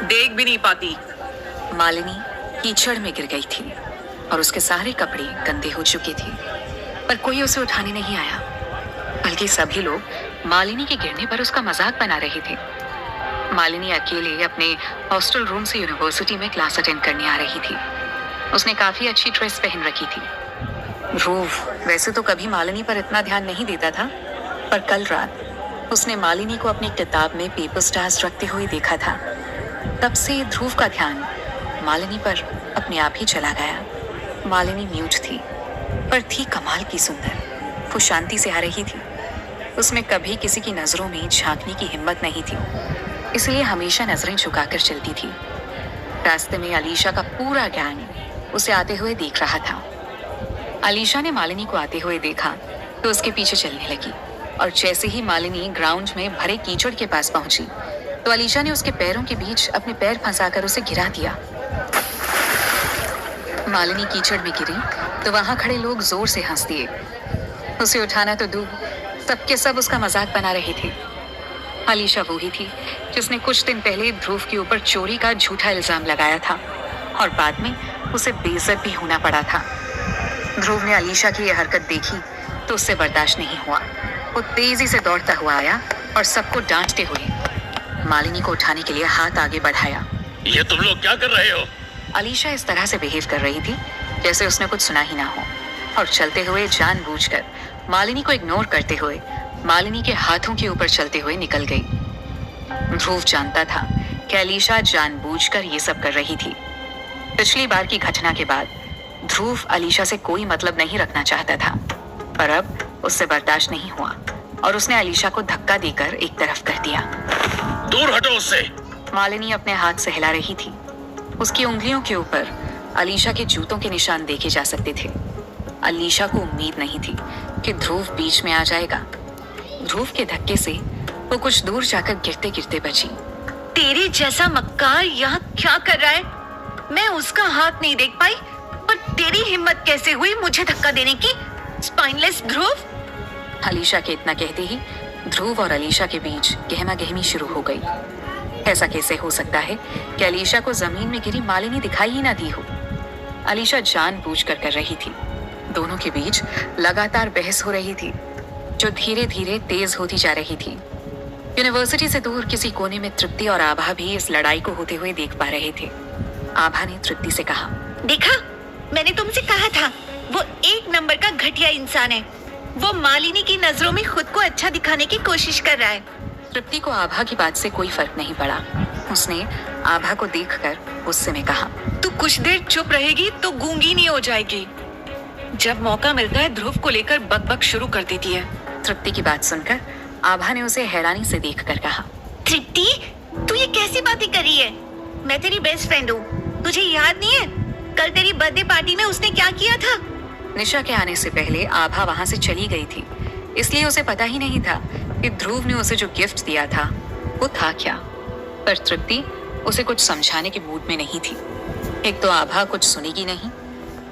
देख भी नहीं पाती। मालिनी कीचड़ में गिर गई थी और उसके सारे कपड़े गंदे हो चुके थे, पर कोई उसे उठाने नहीं आया। बल्कि सभी लोग मालिनी के गिरने पर उसका मजाक बना रहे थे। मालिनी अकेले अपने हॉस्टल रूम से यूनिवर्सिटी में क्लास अटेंड करने आ रही थी। उसने काफी अच्छी ड्रेस पहन रखी थी। ध्रुव वैसे तो कभी मालिनी पर इतना ध्यान नहीं देता था, पर कल रात उसने मालिनी को अपनी किताब में पेपर स्टार्स रखते हुए देखा था। तब से ध्रुव का ध्यान मालिनी पर अपने आप ही चला गया। मालिनी म्यूट थी, पर थी कमाल की सुंदर। वो शांति से आ रही थी। उसमें कभी किसी की नजरों में झांकने की हिम्मत नहीं थी, इसलिए हमेशा नजरें झुकाकर चलती थी। रास्ते में अलीशा का पूरा गैंग उसे आते हुए देख रहा था। अलीशा ने मालिनी को आते हुए देखा तो उसके पीछे चलने लगी, और जैसे ही मालिनी ग्राउंड में भरे कीचड़ के पास पहुंची तो अलीशा ने उसके पैरों के बीच अपने पैर फंसाकर उसे गिरा दिया। मालिनी कीचड़ में गिरी तो वहां खड़े लोग जोर से हंस दिए। उसे उठाना तो दूर, सबके सब उसका मजाक बना रहे थे। अलीशा वो ही थी जिसने कुछ दिन पहले ध्रुव के ऊपर चोरी का झूठा इल्जाम लगाया था, और बाद में उसे बेइज्जत भी होना पड़ा था। ध्रुव ने अलीशा की यह हरकत देखी तो उससे बर्दाश्त नहीं हुआ। वो तेजी से दौड़ता हुआ आया और सबको डांटते हुए मालिनी को उठाने के लिए हाथ आगे बढ़ाया। ये तुम लोग क्या कर रहे हो? अलीशा इस तरह से बिहेव कर रही थी जैसे उसने कुछ सुना ही ना हो, और चलते हुए जानबूझकर मालिनी को इग्नोर करते हुए मालिनी के हाथों के ऊपर चलते हुए निकल गई। ध्रुव जानता था कि अलीशा जानबूझकर ये सब कर रही थी। पिछली बार की घटना के बाद ध्रुव अलीशा से कोई मतलब नहीं रखना चाहता था, पर अब उससे बर्दाश्त नहीं हुआ और उसने अलीशा को धक्का देकर एक तरफ कर दिया। दूर हटो उससे। मालिनी अपने हाथ से हिला रही थी। उसकी उंगलियों के ऊपर अलीशा के जूतों के निशान देखे जा सकते थे। अलीशा को उम्मीद नहीं थी कि ध्रुव बीच में आ जाएगा। ध्रुव के धक्के से वो कुछ दूर जाकर गिरते गिरते बची। तेरे जैसा मक्कार यहाँ क्या कर रहा है? मैं उसका हाथ नहीं देख पाई, पर तेरी हिम्मत कैसे हुई मुझे धक्का देने की, स्पाइनलेस ध्रुव? अलीशा के इतना कहते ही ध्रुव और अलीशा के बीच गहमा गहमी शुरू हो गई। ऐसा कैसे हो सकता है कि अलीशा को जमीन में गिरी मालिनी दिखाई ही ना दी हो? अलीशा जानबूझकर कर रही थी। दोनों के बीच लगातार बहस हो रही थी, जो धीरे धीरे तेज होती जा रही थी। यूनिवर्सिटी से दूर किसी कोने में तृप्ति और आभा भी इस लड़ाई को होते हुए देख पा रहे थे। आभा ने तृप्ति से कहा, देखा, मैंने तुमसे कहा था वो एक नंबर का घटिया इंसान है। वो मालिनी की नजरों में खुद को अच्छा दिखाने की कोशिश कर रहा है। तृप्ति को आभा की बात से कोई फर्क नहीं पड़ा। उसने आभा को देखकर गुस्से में कहा, तू कुछ देर चुप रहेगी तो गूंगी नहीं हो जाएगी। जब मौका मिलता है ध्रुव को लेकर बकबक शुरू कर देती है। तृप्ति की बात सुनकर आभा ने उसे हैरानी से देखकर कहा, तृप्ति, तू ये कैसी बातें कर रही है? मैं तेरी बेस्ट फ्रेंड हूँ, तुझे याद नहीं है कल तेरी बर्थडे पार्टी में उसने क्या किया था? निशा के आने से पहले आभा वहां से चली गई थी, इसलिए उसे पता ही नहीं था कि ध्रुव ने उसे जो गिफ्ट दिया था वो था क्या। पर तृप्ति उसे कुछ समझाने के मूड में नहीं थी। एक तो आभा कुछ सुनेगी नहीं,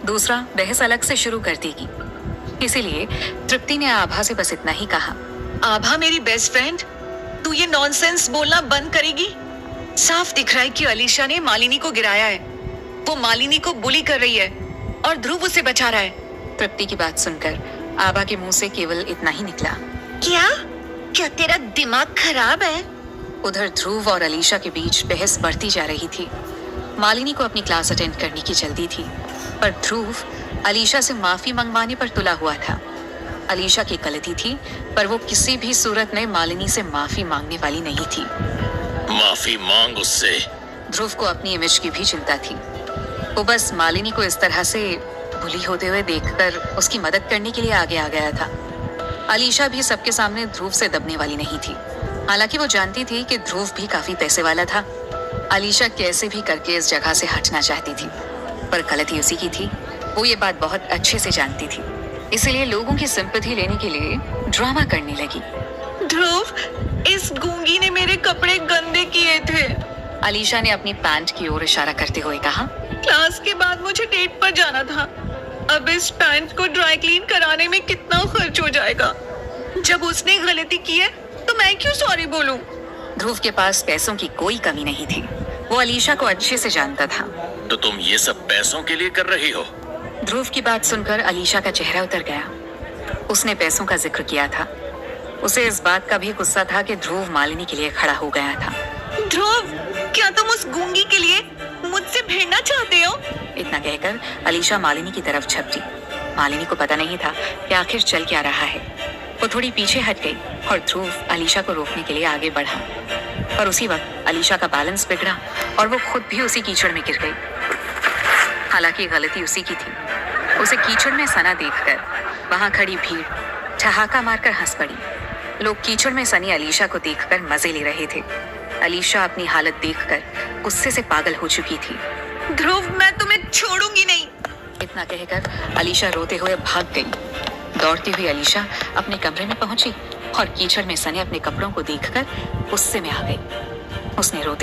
दूसरा बहस अलग से शुरू कर देगी। इसीलिए तृप्ति ने आभा से बस इतना ही कहा, आभा मेरी बेस्ट फ्रेंड, तू ये नॉनसेंस बोलना बंद करेगी? साफ दिख रहा है कि अलीशा ने मालिनी को गिराया है। वो मालिनी को बुली कर रही है और ध्रुव उसे बचा रहा है। तृप्ति की बात सुनकर आभा के मुंह से केवल इतना ही निकला, क्या तेरा दिमाग खराब है? उधर ध्रुव और अलीशा के बीच बहस बढ़ती जा रही थी। मालिनी को अपनी क्लास अटेंड करने की जल्दी थी, पर ध्रुव अलीशा से माफी मंगवाने पर तुला हुआ था। अलीशा की गलती थी, पर वो किसी भी सूरत में मालिनी से माफी मांगने वाली नहीं थी। माफी मांग उससे। ध्रुव को अपनी इमेज की भी चिंता थी। वो बस मालिनी को इस तरह से बुली होते हुए देखकर उसकी मदद करने के लिए आगे आ गया था। अलीशा भी सबके सामने ध्रुव से दबने वाली नहीं थी। हालांकि वो जानती थी कि ध्रुव भी काफी पैसे वाला था। अलीशा कैसे भी करके इस जगह से हटना चाहती थी, पर गलती उसी की थी। वो ये बात बहुत अच्छे से जानती थी, इसलिए लोगों की सिंपैथी लेने के लिए ड्रामा करने लगी। ध्रुव, इस गूंगी ने मेरे कपड़े गंदे किए थे। अलीशा ने अपनी पैंट की ओर इशारा करते हुए कहा, क्लास के बाद मुझे डेट पर जाना था। अब इस पैंट को ड्राई क्लीन कराने में कितना खर्च हो जाएगा? जब उसने गलती की है तो मैं क्यों सॉरी बोलूं? ध्रुव के पास पैसों की कोई कमी नहीं थी। वो अलीशा को अच्छे से जानता था। तो तुम ये सब पैसों के लिए कर रही हो? ध्रुव की बात सुनकर अलीशा का चेहरा उतर गया। उसने पैसों का जिक्र किया था। उसे इस बात का भी गुस्सा था कि ध्रुव मालिनी के लिए खड़ा हो गया था। ध्रुव, क्या तुम उस गूंगी के लिए मुझसे भिड़ना चाहते हो? इतना कहकर अलीशा मालिनी की तरफ झपटी। मालिनी को पता नहीं था कि आखिर चल क्या रहा है। वो थोड़ी पीछे हट गई और ध्रुव अलीशा को रोकने के लिए आगे बढ़ा, पर उसी वक्त अलीशा का बैलेंस बिगड़ा और वो खुद भी उसी कीचड़ में गिर गई। हालांकि गलती उसी की थी। उसे कीचड़ में सना देखकर वहां खड़ी भीड़ ठहाका मारकर हंस पड़ी। लोग कीचड़ में सनी अलीशा को देखकर मजे ले रहे थे। अलीशा अपनी हालत देखकर गुस्से से पागल हो चुकी थी। ध्रुव, मैं तुम्हें छोड़ूंगी नहीं। इतना कहकर अलीशा रोते हुए भाग गई। दौड़ती हुई अलीशा अपने कमरे में पहुंची और कीचड़ में सने अपने कपड़ों को देखकर गुस्से में आ गई। उसने रोते